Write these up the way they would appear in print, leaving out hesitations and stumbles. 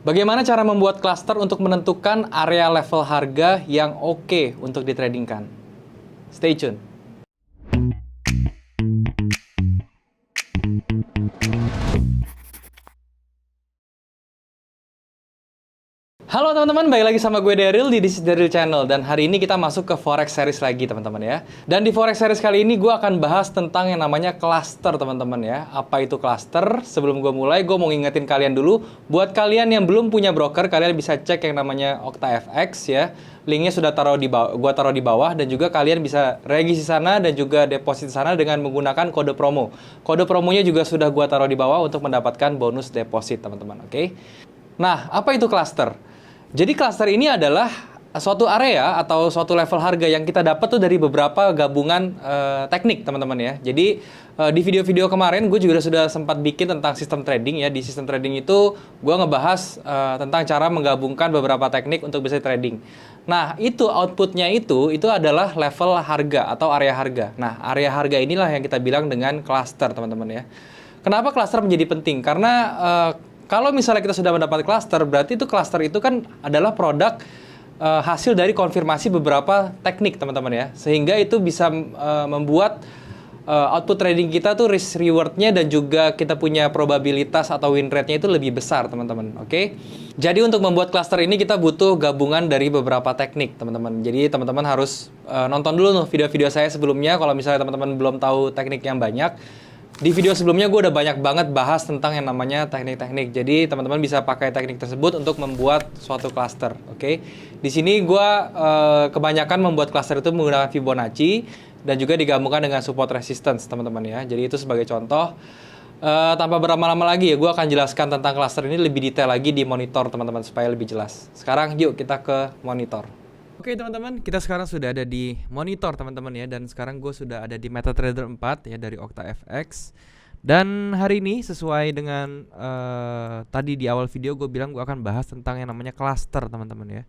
Bagaimana cara membuat cluster untuk menentukan area level harga yang oke untuk ditradingkan? Stay tune. Halo teman-teman, balik lagi sama gue Daryl di This is Daryl Channel. Dan hari ini kita masuk ke Forex Series lagi teman-teman ya. Dan di Forex Series kali ini gue akan bahas tentang yang namanya cluster teman-teman ya. Apa itu cluster? Sebelum gue mulai, gue mau ngingetin kalian dulu. Buat kalian yang belum punya broker, kalian bisa cek yang namanya OctaFX ya. Linknya sudah gue taruh di bawah. Dan juga kalian bisa regis di sana dan juga deposit di sana dengan menggunakan kode promo. Kode promonya juga sudah gue taruh di bawah untuk mendapatkan bonus deposit teman-teman, oke? Nah, apa itu cluster? Jadi cluster ini adalah suatu area atau suatu level harga yang kita dapat tuh dari beberapa gabungan teknik teman-teman ya. Jadi di video-video kemarin gue juga sudah sempat bikin tentang sistem trading ya. Di sistem trading itu gue ngebahas tentang cara menggabungkan beberapa teknik untuk bisa trading. Nah itu outputnya itu adalah level harga atau area harga. Nah area harga inilah yang kita bilang dengan cluster teman-teman ya. Kenapa cluster menjadi penting? Karena kalau misalnya kita sudah mendapat cluster, berarti itu cluster itu kan adalah produk hasil dari konfirmasi beberapa teknik teman-teman ya. Sehingga itu bisa membuat output trading kita tuh risk rewardnya dan juga kita punya probabilitas atau win rate-nya itu lebih besar teman-teman. Oke? Jadi untuk membuat cluster ini kita butuh gabungan dari beberapa teknik teman-teman. Jadi teman-teman harus nonton dulu tuh video-video saya sebelumnya kalau misalnya teman-teman belum tahu teknik yang banyak. Di video sebelumnya gue udah banyak banget bahas tentang yang namanya teknik-teknik. Jadi teman-teman bisa pakai teknik tersebut untuk membuat suatu cluster. Oke. Di sini gue kebanyakan membuat cluster itu menggunakan Fibonacci dan juga digabungkan dengan support resistance teman-teman ya. Jadi itu sebagai contoh. Tanpa berlama-lama lagi ya, gue akan jelaskan tentang cluster ini lebih detail lagi di monitor teman-teman supaya lebih jelas. Sekarang yuk kita ke monitor. Oke teman-teman, kita sekarang sudah ada di monitor teman-teman ya. Dan sekarang gue sudah ada di MetaTrader 4 ya dari OctaFX. Dan hari ini sesuai dengan tadi di awal video gue bilang gue akan bahas tentang yang namanya cluster teman-teman ya.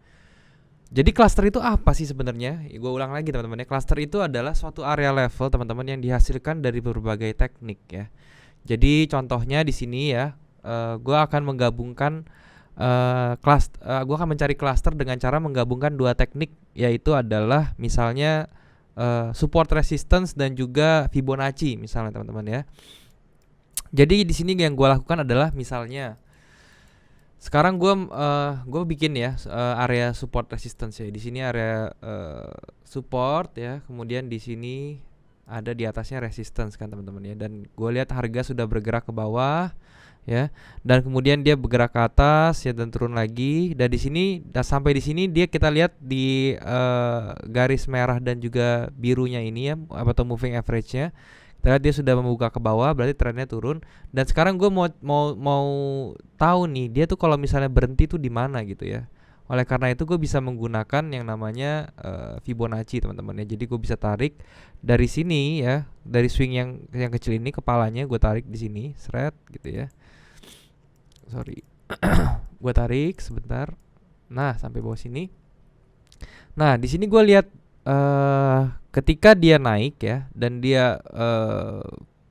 Jadi cluster itu apa sih sebenarnya? Gue ulang lagi teman-teman ya. Cluster itu adalah suatu area level teman-teman yang dihasilkan dari berbagai teknik ya. Jadi contohnya di sini ya, gue akan menggabungkan gue akan mencari cluster dengan cara menggabungkan dua teknik, yaitu adalah misalnya support resistance dan juga Fibonacci misalnya teman-teman ya. Jadi di sini yang gue lakukan adalah misalnya sekarang gue bikin ya area support resistance ya. Di sini area support ya, kemudian di sini ada di atasnya resistance kan teman-teman ya. Dan gue lihat harga sudah bergerak ke bawah ya, dan kemudian dia bergerak ke atas ya dan turun lagi. Dan di sini sampai di sini dia kita lihat di garis merah dan juga birunya ini ya, atau moving average-nya. Kita lihat dia sudah membuka ke bawah, berarti trennya turun. Dan sekarang gue mau tahu nih dia tuh kalau misalnya berhenti tuh di mana gitu ya. Oleh karena itu gue bisa menggunakan yang namanya Fibonacci teman-teman ya. Jadi gue bisa tarik dari sini ya, dari swing yang kecil ini, kepalanya gue tarik di sini, seret gitu ya. Sorry, gue tarik sebentar. Nah sampai bawah sini. Nah di sini gue lihat ketika dia naik ya, dan dia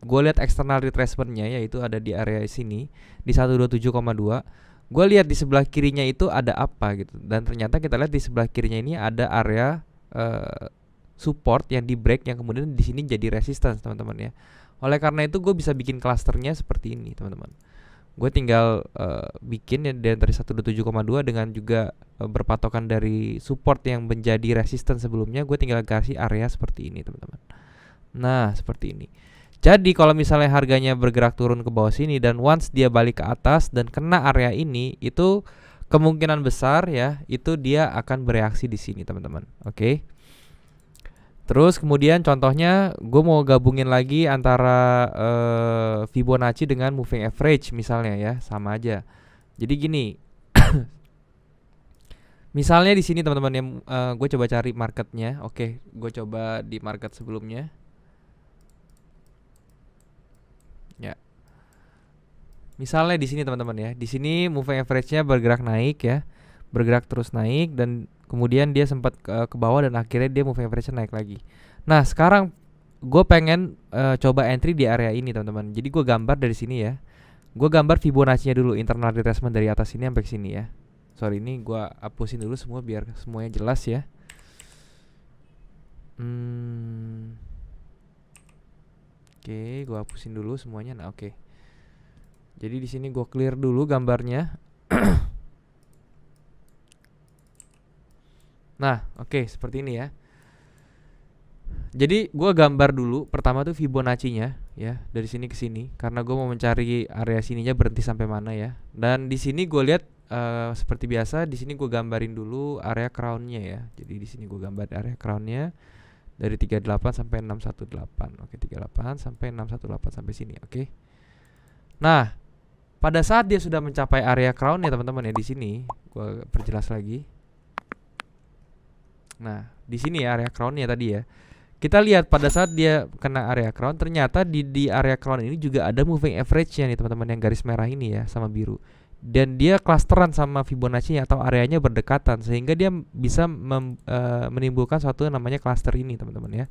gue lihat external retracementnya yaitu ada di area sini di 127,2. Gue lihat di sebelah kirinya itu ada apa gitu, dan ternyata kita lihat di sebelah kirinya ini ada area support yang di break, yang kemudian di sini jadi resistance teman-teman ya. Oleh karena itu gue bisa bikin clusternya seperti ini teman-teman. Gue tinggal bikin ya dari 127,2 dengan juga berpatokan dari support yang menjadi resistance sebelumnya. Gue tinggal kasih area seperti ini teman-teman. Nah seperti ini. Jadi kalau misalnya harganya bergerak turun ke bawah sini dan once dia balik ke atas dan kena area ini, itu kemungkinan besar ya itu dia akan bereaksi di sini teman-teman. Oke. Terus kemudian contohnya gue mau gabungin lagi antara Fibonacci dengan moving average misalnya ya, sama aja. Jadi gini, misalnya di sini teman-teman yang gue coba cari marketnya. Oke, gue coba di market sebelumnya. Ya, misalnya di sini teman-teman ya, di sini moving average-nya bergerak naik ya, bergerak terus naik dan kemudian dia sempat ke bawah dan akhirnya dia moving average naik lagi. Nah sekarang gue pengen coba entry di area ini teman-teman. Jadi gue gambar dari sini ya. Gue gambar Fibonacci-nya dulu, internal retracement dari atas sini sampai ke sini ya. Sorry, ini gue hapusin dulu semua biar semuanya jelas ya. Oke, gue hapusin dulu semuanya. Nah, oke. Jadi di sini gue clear dulu gambarnya. Nah, oke, seperti ini ya. Jadi gue gambar dulu pertama tuh Fibonacci-nya ya, dari sini ke sini karena gue mau mencari area sininya berhenti sampai mana ya. Dan di sini gue lihat seperti biasa di sini gue gambarin dulu area crown-nya ya. Jadi di sini gue gambar area crown-nya dari 38 sampai 618. Oke, 38 sampai 618 sampai sini. Oke. Nah, pada saat dia sudah mencapai area crown ya teman-teman ya, di sini gue perjelas lagi. Nah, di sini ya area crown-nya tadi ya. Kita lihat pada saat dia kena area crown, ternyata di area crown ini juga ada moving average-nya nih teman-teman, yang garis merah ini ya sama biru. Dan dia klasteran sama Fibonacci-nya atau areanya berdekatan sehingga dia bisa menimbulkan suatu yang namanya cluster ini teman-teman ya.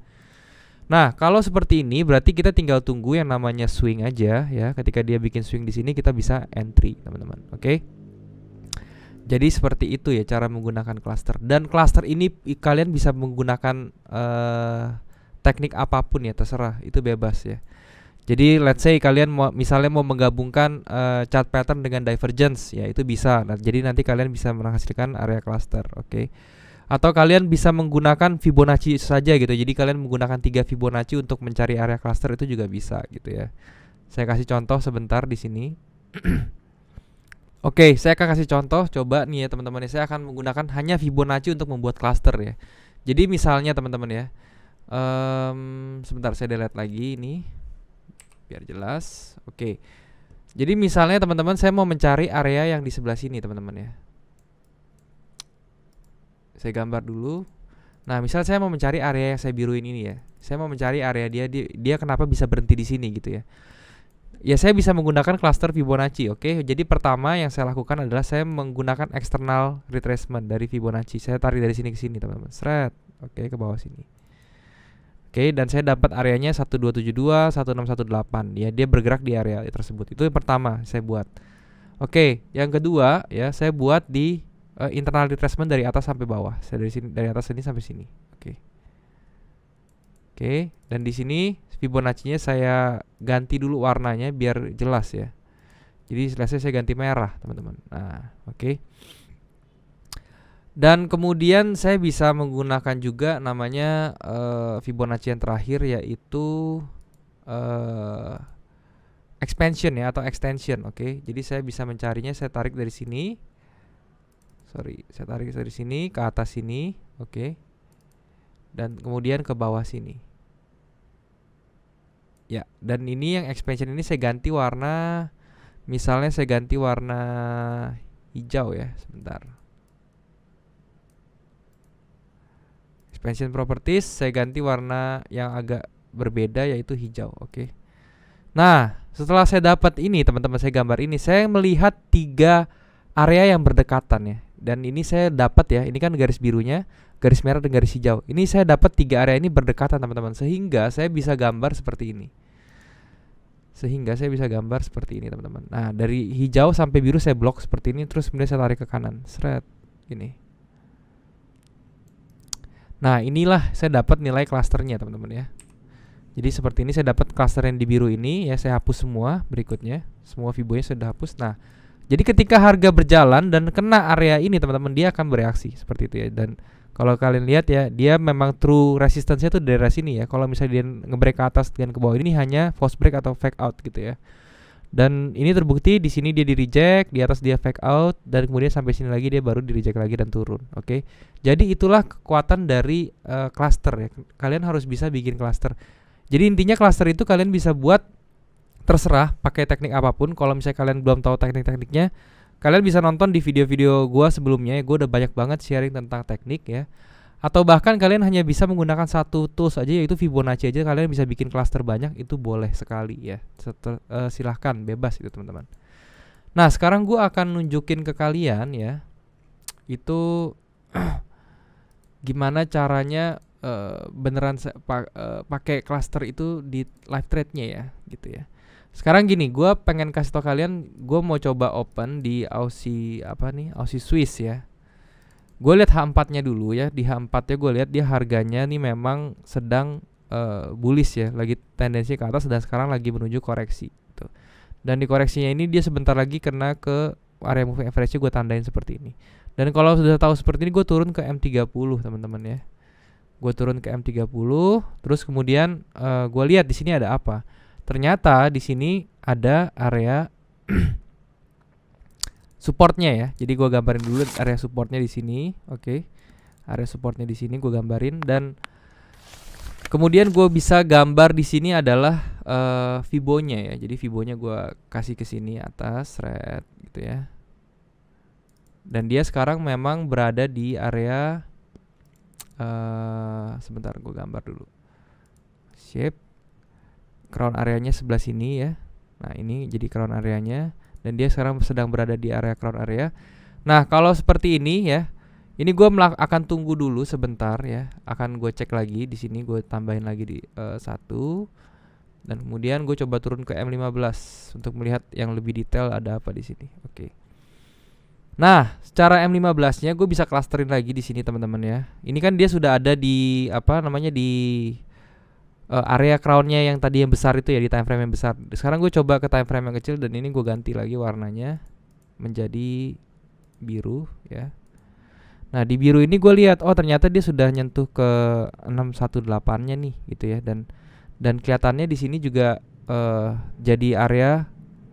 Nah, kalau seperti ini berarti kita tinggal tunggu yang namanya swing aja ya. Ketika dia bikin swing di sini kita bisa entry teman-teman. Oke. Jadi seperti itu ya cara menggunakan cluster. Dan cluster ini kalian bisa menggunakan teknik apapun ya, terserah, itu bebas ya. Jadi let's say kalian misalnya mau menggabungkan chart pattern dengan divergence ya, itu bisa. Nah, jadi nanti kalian bisa menghasilkan area cluster, oke. Atau kalian bisa menggunakan Fibonacci saja gitu. Jadi kalian menggunakan 3 Fibonacci untuk mencari area cluster, itu juga bisa gitu ya. Saya kasih contoh sebentar di sini. Oke, saya akan kasih contoh. Coba nih ya teman-teman, saya akan menggunakan hanya Fibonacci untuk membuat cluster ya. Jadi misalnya teman-teman ya, sebentar saya delete lagi ini biar jelas. Oke. Jadi misalnya teman-teman, saya mau mencari area yang di sebelah sini teman-teman ya. Saya gambar dulu. Nah, misal saya mau mencari area yang saya biruin ini ya. Saya mau mencari area dia kenapa bisa berhenti di sini gitu ya. Ya, saya bisa menggunakan cluster Fibonacci, oke. Jadi pertama yang saya lakukan adalah saya menggunakan external retracement dari Fibonacci. Saya tarik dari sini ke sini, teman-teman. Seret. Oke, ke bawah sini. Oke, dan saya dapat areanya 1272, 1618. Ya, dia bergerak di area tersebut. Itu yang pertama saya buat. Oke, yang kedua ya, saya buat di internal retracement dari atas sampai bawah. Saya dari atas sini sampai sini. Oke. Oke, dan di sini Fibonacci-nya saya ganti dulu warnanya biar jelas ya. Jadi selesai saya ganti merah, teman-teman. Nah, oke. Dan kemudian saya bisa menggunakan juga namanya Fibonacci yang terakhir, yaitu expansion ya atau extension, oke. Jadi saya bisa mencarinya, saya tarik dari sini. Saya tarik dari sini ke atas sini, oke. Dan kemudian ke bawah sini. Ya, dan ini yang expansion ini saya ganti warna, misalnya saya ganti warna hijau ya, sebentar. Expansion properties saya ganti warna yang agak berbeda yaitu hijau, oke. Nah, setelah saya dapat ini teman-teman, saya gambar ini, saya melihat 3 area yang berdekatan ya. Dan ini saya dapat ya, ini kan garis birunya, garis merah dan garis hijau. Ini saya dapat 3 area ini berdekatan teman-teman, sehingga saya bisa gambar seperti ini. Teman-teman. Nah, dari hijau sampai biru saya blok seperti ini, terus kemudian saya tarik ke kanan, seret, gini. Nah, inilah saya dapat nilai klasternya teman-teman ya. Jadi seperti ini saya dapat klaster yang di biru ini ya, saya hapus semua berikutnya. Semua Fibonya sudah hapus. Nah, jadi ketika harga berjalan dan kena area ini teman-teman, dia akan bereaksi seperti itu ya. Dan kalau kalian lihat ya, dia memang true resistance-nya tuh daerah sini ya. Kalau misalnya dia nge-break ke atas dan ke bawah, ini hanya false break atau fake out gitu ya. Dan ini terbukti di sini dia di reject, di atas dia fake out, dan kemudian sampai sini lagi dia baru di reject lagi dan turun. Oke. Jadi itulah kekuatan dari cluster ya. Kalian harus bisa bikin cluster. Jadi intinya cluster itu kalian bisa buat terserah pakai teknik apapun. Kalau misalnya kalian belum tahu teknik-tekniknya, kalian bisa nonton di video-video gua sebelumnya ya. Gua udah banyak banget sharing tentang teknik ya. Atau bahkan kalian hanya bisa menggunakan satu tools aja, yaitu Fibonacci aja, kalian bisa bikin cluster banyak, itu boleh sekali ya. Silahkan, bebas itu teman-teman. Nah, sekarang gua akan nunjukin ke kalian ya, itu gimana caranya beneran pakai cluster itu di live trade-nya ya, gitu ya. Sekarang gini, gue pengen kasih tau kalian, gue mau coba open di Aussie Aussie Swiss ya. Gue lihat H4-nya dulu ya. Di H4-nya gue lihat dia harganya nih memang sedang bullish ya, lagi tendensi ke atas dan sekarang lagi menuju koreksi gitu. Dan di koreksinya ini dia sebentar lagi kena ke area moving average-nya, gue tandain seperti ini. Dan kalau sudah tahu seperti ini, gue turun ke M30 teman-teman ya. Gue turun ke M30, terus kemudian gue lihat di sini ada apa. Ternyata di sini ada area supportnya ya. Jadi gue gambarin dulu area supportnya di sini, oke. Area supportnya di sini gue gambarin, dan kemudian gue bisa gambar di sini adalah Fibonya ya. Jadi Fibonya gue kasih ke sini atas, red gitu ya. Dan dia sekarang memang berada di area sebentar gue gambar dulu. Shape crown areanya sebelah sini ya. Nah, ini jadi crown areanya, dan dia sekarang sedang berada di area crown area. Nah, kalau seperti ini ya, ini gue akan tunggu dulu sebentar ya. Akan gue cek lagi di sini, gue tambahin lagi di 1, dan kemudian gue coba turun ke M15 untuk melihat yang lebih detail ada apa di sini. Oke. Nah, secara M15-nya gue bisa clusterin lagi di sini teman-teman ya. Ini kan dia sudah ada di di area crown-nya yang tadi yang besar itu ya, di time frame yang besar. Sekarang gue coba ke time frame yang kecil, dan ini gue ganti lagi warnanya menjadi biru ya. Nah, di biru ini gue lihat, oh ternyata dia sudah nyentuh ke 618-nya nih gitu ya, dan kelihatannya di sini juga jadi area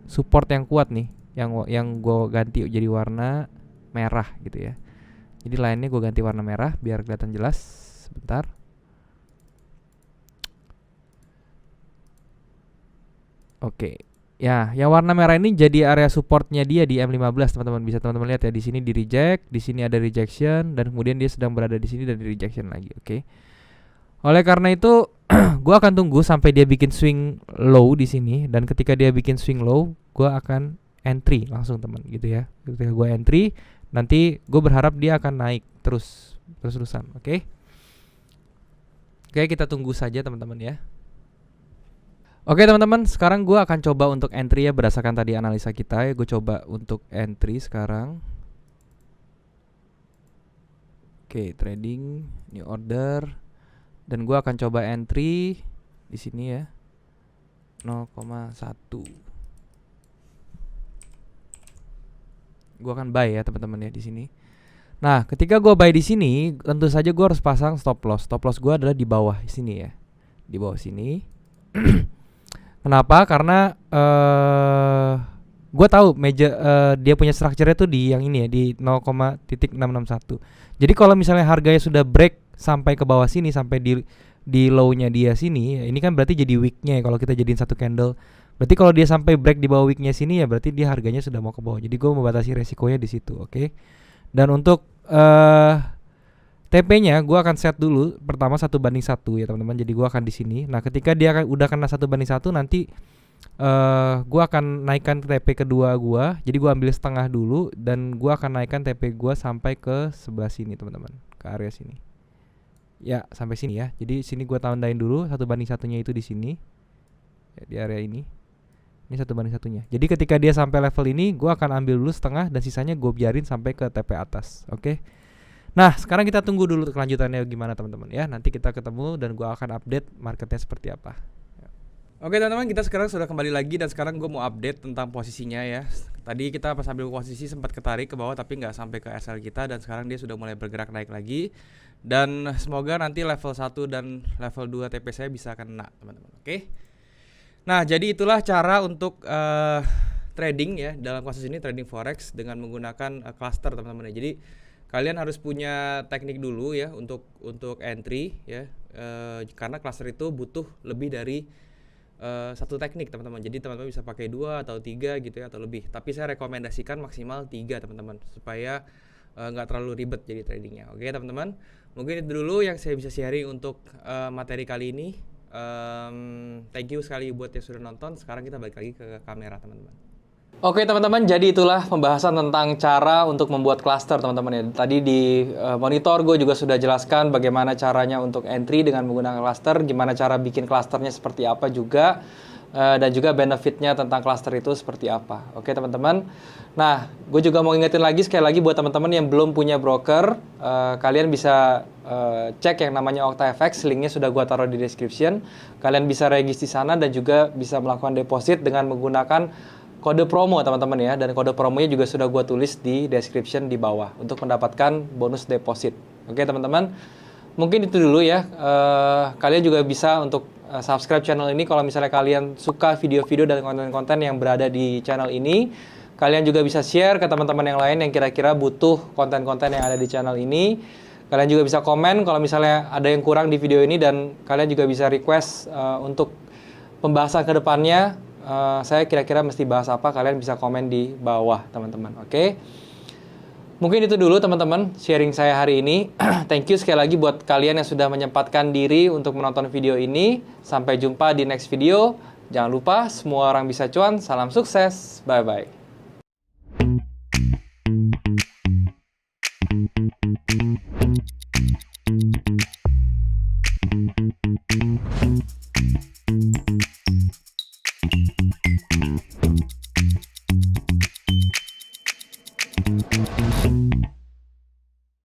support yang kuat nih, yang gue ganti jadi warna merah gitu ya. Jadi line-nya gue ganti warna merah biar kelihatan jelas. Sebentar. Oke. Ya, yang warna merah ini jadi area supportnya dia di M15 teman-teman. Bisa teman-teman lihat ya, di sini di reject, di sini ada rejection, dan kemudian dia sedang berada di sini dan di rejection lagi. Oke. Oleh karena itu, gue akan tunggu sampai dia bikin swing low di sini, dan ketika dia bikin swing low, gue akan entry langsung teman gitu ya. Ketika gue entry, nanti gue berharap dia akan naik terus-terusan. Oke. Oke, kita tunggu saja teman-teman ya. Oke teman-teman, sekarang gue akan coba untuk entry ya, berdasarkan tadi analisa kita ya. Gue coba untuk entry sekarang. Oke, trading, new order, dan gue akan coba entry di sini ya, 0,1. Gue akan buy ya teman-teman ya di sini. Nah, ketika gue buy di sini, tentu saja gue harus pasang stop loss. Stop loss gue adalah di bawah sini ya, di bawah sini. Kenapa? Karena gue tahu dia punya structure-nya tuh di yang ini ya, di 0,661. Jadi kalau misalnya harganya sudah break sampai ke bawah sini, sampai di low-nya dia sini, ya ini kan berarti jadi wick-nya ya, kalau kita jadiin satu candle. Berarti kalau dia sampai break di bawah wick-nya sini ya berarti dia harganya sudah mau ke bawah. Jadi gue membatasi resikonya di situ, oke? Dan untuk TP-nya gue akan set dulu pertama 1:1 ya teman-teman. Jadi gue akan di sini. Nah, ketika dia udah kena 1:1 nanti gue akan naikkan TP kedua gue. Jadi gue ambil setengah dulu, dan gue akan naikkan TP gue sampai ke sebelah sini teman-teman, ke area sini. Ya, sampai sini ya. Jadi sini gue tandain dulu 1:1-nya itu di sini. Ya, di area ini. Ini 1:1-nya. Jadi ketika dia sampai level ini, gue akan ambil dulu setengah, dan sisanya gue biarin sampai ke TP atas. Oke. Nah, sekarang kita tunggu dulu kelanjutannya gimana teman-teman ya. Nanti kita ketemu dan gue akan update marketnya seperti apa. Oke teman-teman, kita sekarang sudah kembali lagi, dan sekarang gue mau update tentang posisinya ya. Tadi kita pas ambil posisi sempat ketarik ke bawah tapi nggak sampai ke SL kita, dan sekarang dia sudah mulai bergerak naik lagi. Dan semoga nanti level 1 dan level 2 TP saya bisa kena teman-teman. Oke. Nah, jadi itulah cara untuk trading ya, dalam kasus ini trading forex dengan menggunakan cluster teman-teman ya. Jadi kalian harus punya teknik dulu ya untuk entry ya, karena cluster itu butuh lebih dari satu teknik teman-teman. Jadi teman-teman bisa pakai 2 atau 3 gitu ya, atau lebih. Tapi saya rekomendasikan maksimal 3 teman-teman, supaya nggak terlalu ribet jadi tradingnya. Oke teman-teman, mungkin itu dulu yang saya bisa sharing untuk materi kali ini. Thank you sekali buat yang sudah nonton. Sekarang kita balik lagi ke kamera teman-teman. Oke teman-teman, jadi itulah pembahasan tentang cara untuk membuat cluster teman-teman ya. Tadi di monitor gue juga sudah jelaskan bagaimana caranya untuk entry dengan menggunakan cluster, gimana cara bikin clusternya seperti apa juga. dan juga benefitnya tentang cluster itu seperti apa. Oke teman-teman. Nah, gue juga mau ingetin lagi sekali lagi buat teman-teman yang belum punya broker, kalian bisa cek yang namanya OctaFX, linknya sudah gue taruh di description. Kalian bisa register di sana dan juga bisa melakukan deposit dengan menggunakan kode promo teman-teman ya, dan kode promonya juga sudah gue tulis di description di bawah untuk mendapatkan bonus deposit. Oke teman-teman, mungkin itu dulu ya. Kalian juga bisa untuk subscribe channel ini kalau misalnya kalian suka video-video dan konten-konten yang berada di channel ini. Kalian juga bisa share ke teman-teman yang lain yang kira-kira butuh konten-konten yang ada di channel ini. Kalian juga bisa komen kalau misalnya ada yang kurang di video ini, dan kalian juga bisa request untuk pembahasan ke depannya. Saya kira-kira mesti bahas apa, kalian bisa komen di bawah teman-teman. Oke. Mungkin itu dulu teman-teman sharing saya hari ini. Thank you sekali lagi buat kalian yang sudah menyempatkan diri untuk menonton video ini. Sampai jumpa di next video. Jangan lupa semua orang bisa cuan. Salam sukses. Bye-bye.